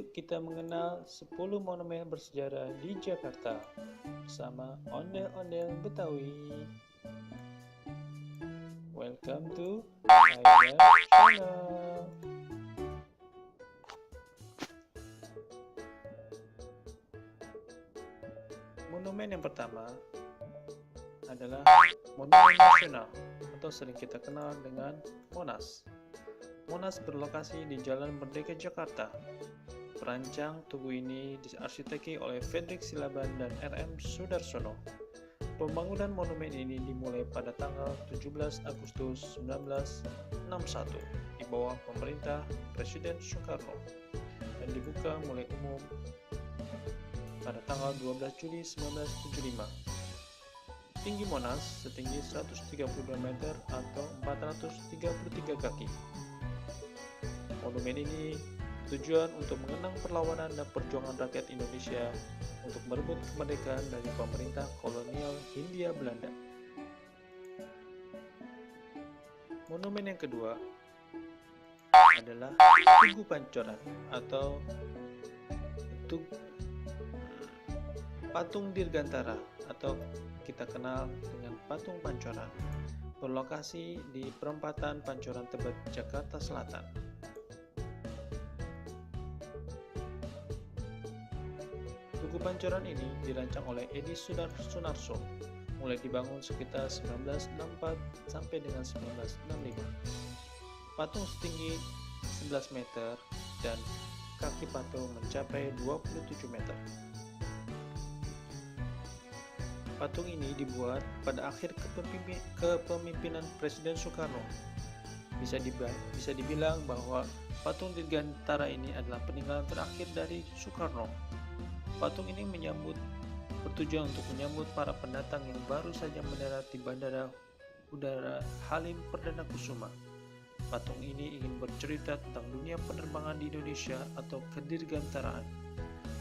Yuk kita mengenal 10 monumen bersejarah di Jakarta bersama Ondel-Ondel Betawi. Welcome to Aida Channel. Monumen yang pertama adalah Monumen Nasional atau sering kita kenal dengan Monas. Monas berlokasi di Jalan Merdeka Jakarta. Perancang tugu ini diarsiteki oleh Fredrik Silaban dan R.M. Sudarsono. Pembangunan monumen ini dimulai pada tanggal 17 Agustus 1961 di bawah pemerintah Presiden Soekarno dan dibuka mulai umum pada tanggal 12 Juli 1975. Tinggi Monas setinggi 132 meter atau 433 kaki. Monumen ini tujuan untuk mengenang perlawanan dan perjuangan rakyat Indonesia untuk merebut kemerdekaan dari pemerintah kolonial Hindia Belanda. Monumen yang kedua adalah Tugu Pancoran atau Patung Dirgantara atau kita kenal dengan Patung Pancoran, berlokasi di perempatan Pancoran Tebet, Jakarta Selatan. Tugu Pancoran ini dirancang oleh Edi Sunarso, mulai dibangun sekitar 1964 sampai dengan 1965. Patung setinggi 11 meter dan kaki patung mencapai 27 meter. Patung ini dibuat pada akhir kepemimpinan Presiden Soekarno. Bisa dibilang bahwa Patung Dirgantara ini adalah peninggalan terakhir dari Soekarno. Patung ini bertujuan untuk menyambut para pendatang yang baru saja mendarat di Bandara Udara Halim Perdana Kusuma. Patung ini ingin bercerita tentang dunia penerbangan di Indonesia atau kedirgantaraan.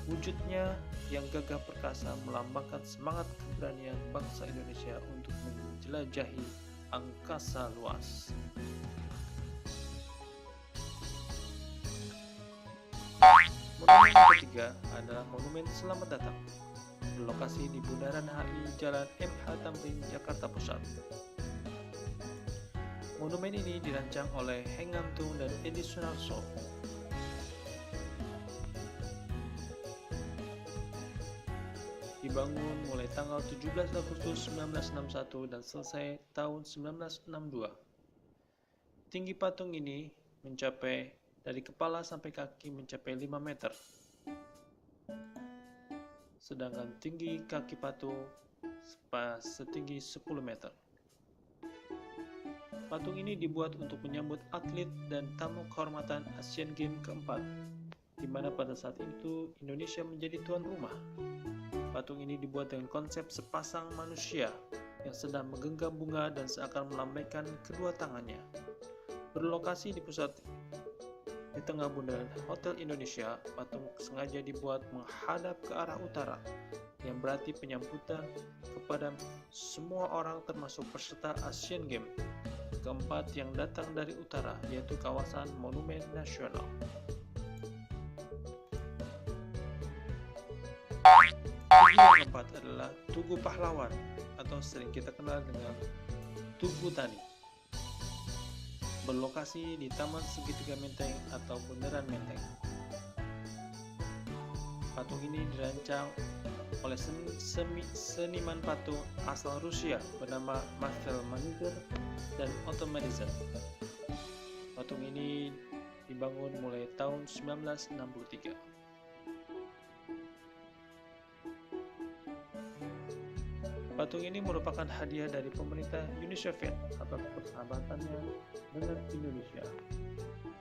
Wujudnya yang gagah perkasa melambangkan semangat keberanian bangsa Indonesia untuk menjelajahi angkasa luas. Monumen yang ketiga adalah Monumen Selamat Datang, berlokasi di Bundaran HI Jalan MH Tamrin, Jakarta Pusat. Monumen ini dirancang oleh Heng Ngantung dan Edi Sunarso. Dibangun mulai tanggal 17 Agustus 1961 dan selesai tahun 1962. Tinggi patung ini mencapai dari kepala sampai kaki mencapai 5 meter. Sedangkan tinggi kaki patung setinggi 10 meter. Patung ini dibuat untuk menyambut atlet dan tamu kehormatan Asian Games keempat, di mana pada saat itu Indonesia menjadi tuan rumah. Patung ini dibuat dengan konsep sepasang manusia yang sedang menggenggam bunga dan seakan melambaikan kedua tangannya. Berlokasi di tengah bundaran Hotel Indonesia, patung sengaja dibuat menghadap ke arah utara, yang berarti penyambutan kepada semua orang termasuk peserta Asian Games keempat yang datang dari utara, yaitu kawasan Monumen Nasional. Tugu yang keempat adalah Tugu Pahlawan atau sering kita kenal dengan Tugu Tani, berlokasi di Taman Segitiga Menteng atau Bundaran Menteng. Patung ini dirancang oleh seniman patung asal Rusia bernama Marcel Maniger dan Otto Madison. Patung ini dibangun mulai tahun 1963. Patung ini merupakan hadiah dari pemerintah Uni Soviet atas persahabatannya dengan Indonesia.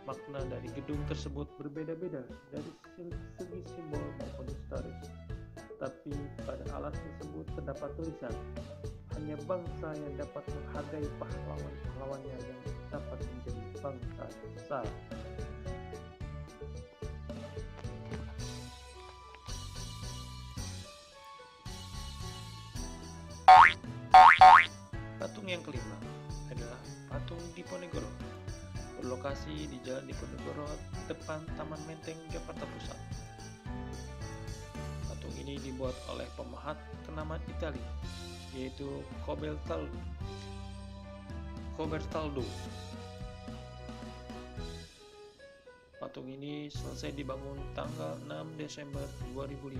Makna dari gedung tersebut berbeda-beda dari segi simbol maupun historis. Tapi pada alas tersebut terdapat tulisan, hanya bangsa yang dapat menghargai pahlawan-pahlawannya yang dapat menjadi bangsa besar. Patung yang kelima adalah Patung Diponegoro, berlokasi berlokasi di Jalan Diponegoro depan Taman Menteng, Jakarta Pusat. Patung ini dibuat oleh pemahat kenamaan Italia, yaitu Cobertaldo. Patung ini selesai dibangun tanggal 6 Desember 2005.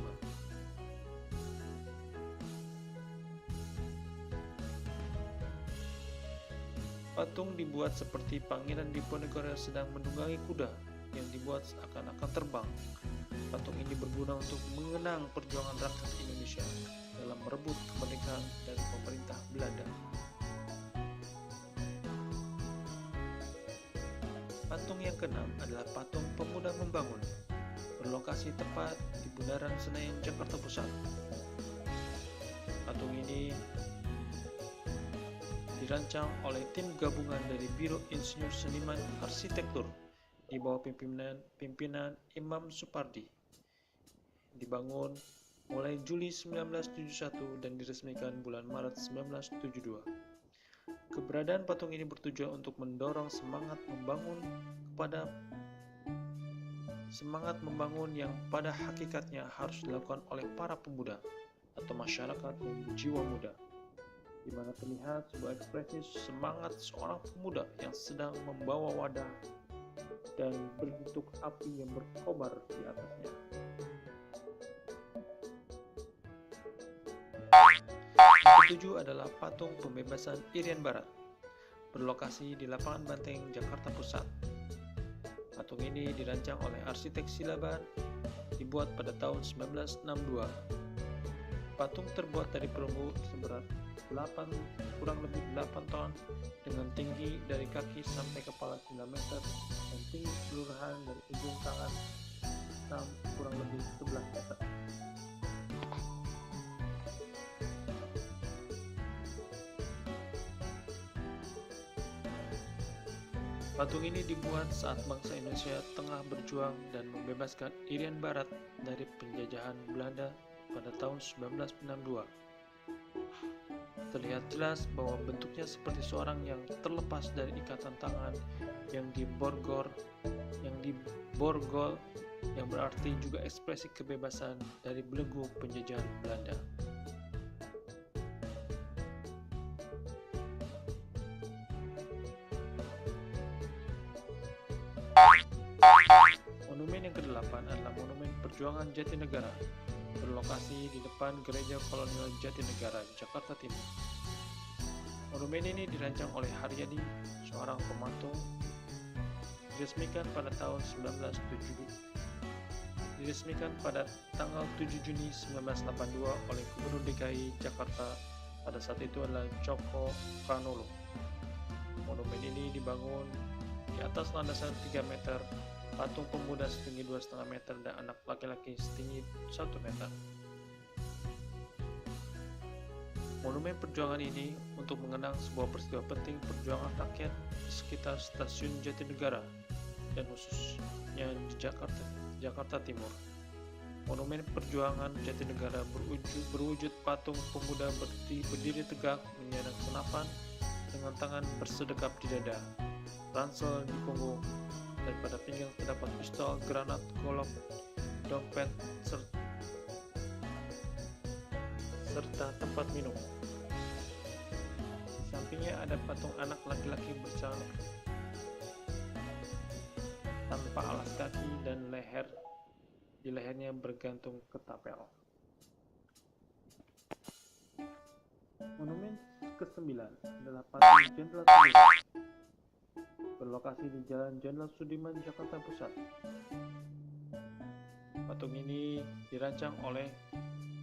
Patung dibuat seperti Pangeran Diponegoro sedang menunggangi kuda yang dibuat seakan-akan terbang. Patung ini berguna untuk mengenang perjuangan rakyat Indonesia dalam merebut kemerdekaan dari pemerintah Belanda. Patung yang keenam adalah patung Pemuda Membangun, berlokasi tepat di Bundaran Senayan, Jakarta Pusat. Patung ini dirancang oleh tim gabungan dari Biro Insinyur Seniman Arsitektur di bawah pimpinan Imam Supardi. Dibangun mulai Juli 1971 dan diresmikan bulan Maret 1972. Keberadaan patung ini bertujuan untuk mendorong semangat membangun yang pada hakikatnya harus dilakukan oleh para pemuda atau masyarakat yang berjiwa muda, di mana terlihat sebuah ekspresi semangat seorang pemuda yang sedang membawa wadah dan berbentuk api yang berkobar di atasnya. Yang ketujuh adalah patung pembebasan Irian Barat, berlokasi di Lapangan Banteng, Jakarta Pusat. Patung ini dirancang oleh arsitek Silaban, dibuat pada tahun 1962. Patung terbuat dari perunggu seberat kurang lebih 8 ton dengan tinggi dari kaki sampai kepala 9 meter dan tinggi keseluruhan dari ujung tangan kurang lebih 11 meter. Patung ini dibuat saat bangsa Indonesia tengah berjuang dan membebaskan Irian Barat dari penjajahan Belanda pada tahun 1962. Terlihat jelas bahwa bentuknya seperti seorang yang terlepas dari ikatan tangan yang diborgol, yang berarti juga ekspresi kebebasan dari belenggu penjajahan Belanda. Monumen yang ke-8 adalah Monumen Perjuangan Jatinegara, berlokasi di depan Gereja Kolonial Jatinegara, Jakarta Timur. Monumen ini dirancang oleh Haryadi, seorang pematung. Diresmikan pada tanggal 7 Juni 1982 oleh Gubernur DKI Jakarta pada saat itu adalah Djoko Kanolo. Monumen ini dibangun di atas landasan 3 meter, patung pemuda setinggi 2,5 meter dan anak laki-laki setinggi 1 meter. Monumen perjuangan ini untuk mengenang sebuah peristiwa penting perjuangan rakyat di sekitar stasiun Jatinegara dan khususnya di Jakarta Timur. Monumen perjuangan Jatinegara berwujud patung pemuda berdiri tegak menyandang senapan dengan tangan bersedekap di dada, ransel di punggung, dan pada pinggang terdapat pistol, granat, golok, dompet, serta tempat minum. Di sampingnya ada patung anak laki-laki bercelana tanpa alas kaki dan di lehernya bergantung ketapel. Monumen ke-9 adalah patung Jenderal Sudirman, berlokasi di Jalan Jenderal Sudirman, Jakarta Pusat. Patung ini dirancang oleh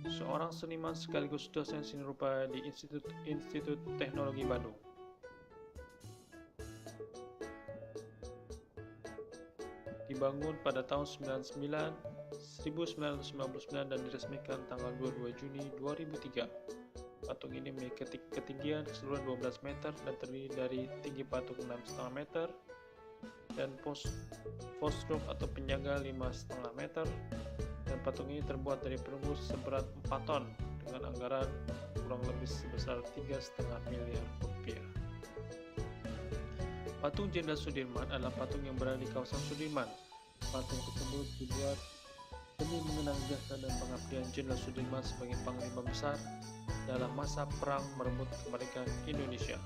seorang seniman sekaligus dosen seni rupa di Institut Teknologi Bandung. Dibangun pada tahun 1959 dan diresmikan tanggal 22 Juni 2003. Patung ini memiliki ketinggian keseluruhan 12 meter dan terdiri dari tinggi patung 6,5 meter dan postruk atau penjaga 5,5 meter, dan patung ini terbuat dari perunggu seberat 4 ton dengan anggaran kurang lebih sebesar 3,5 miliar rupiah. Patung Jenderal Sudirman adalah patung yang berada di kawasan Sudirman. Patung tersebut dibuat demi mengenang jasa dan pengabdian Jenderal Sudirman sebagai panglima besar dalam masa perang merebut kemerdekaan Indonesia.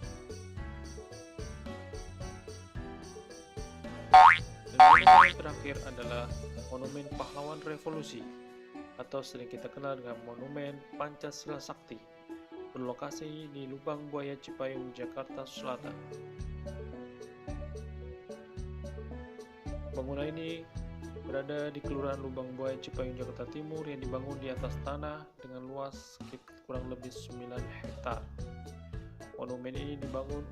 Dan monumen yang terakhir adalah Monumen Pahlawan Revolusi atau sering kita kenal dengan Monumen Pancasila Sakti, berlokasi di Lubang Buaya Cipayung, Jakarta Selatan. Bangunan ini berada di Kelurahan Lubang Buaya Cipayung, Jakarta Timur yang dibangun di atas tanah dengan luas kurang lebih 9 hektar. Monumen ini dibangun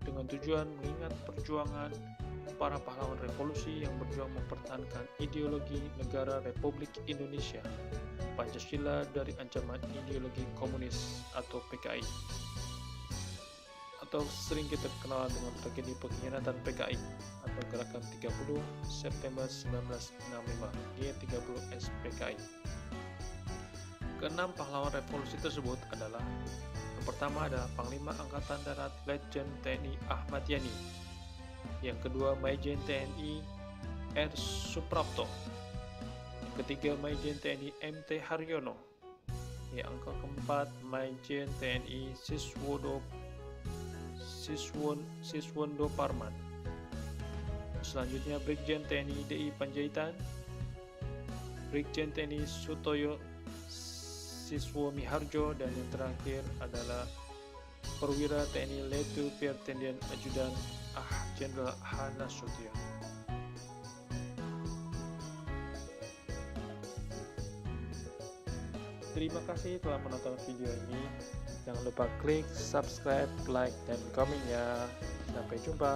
dengan tujuan mengingat perjuangan para pahlawan revolusi yang berjuang mempertahankan ideologi negara Republik Indonesia, Pancasila dari ancaman ideologi komunis atau PKI, atau sering kita kenal dengan tragedi pengkhianatan PKI atau Gerakan 30 September 1965 G30 SPKI. Keenam pahlawan revolusi tersebut adalah: yang pertama adalah Panglima Angkatan Darat Letjen TNI Ahmad Yani, yang kedua Maijen TNI R. Suprapto, yang ketiga Maijen TNI MT Haryono, yang keempat Maijen TNI Siswondo Parman, selanjutnya Brigjen TNI DI Panjaitan, Brigjen TNI Sutoyo Siswo Miharjo, dan yang terakhir adalah Perwira TNI Letu Pertendian Ajudan Jenderal H. Nasution. Terima kasih telah menonton video ini. Jangan lupa klik subscribe, like, dan komen ya. Sampai jumpa.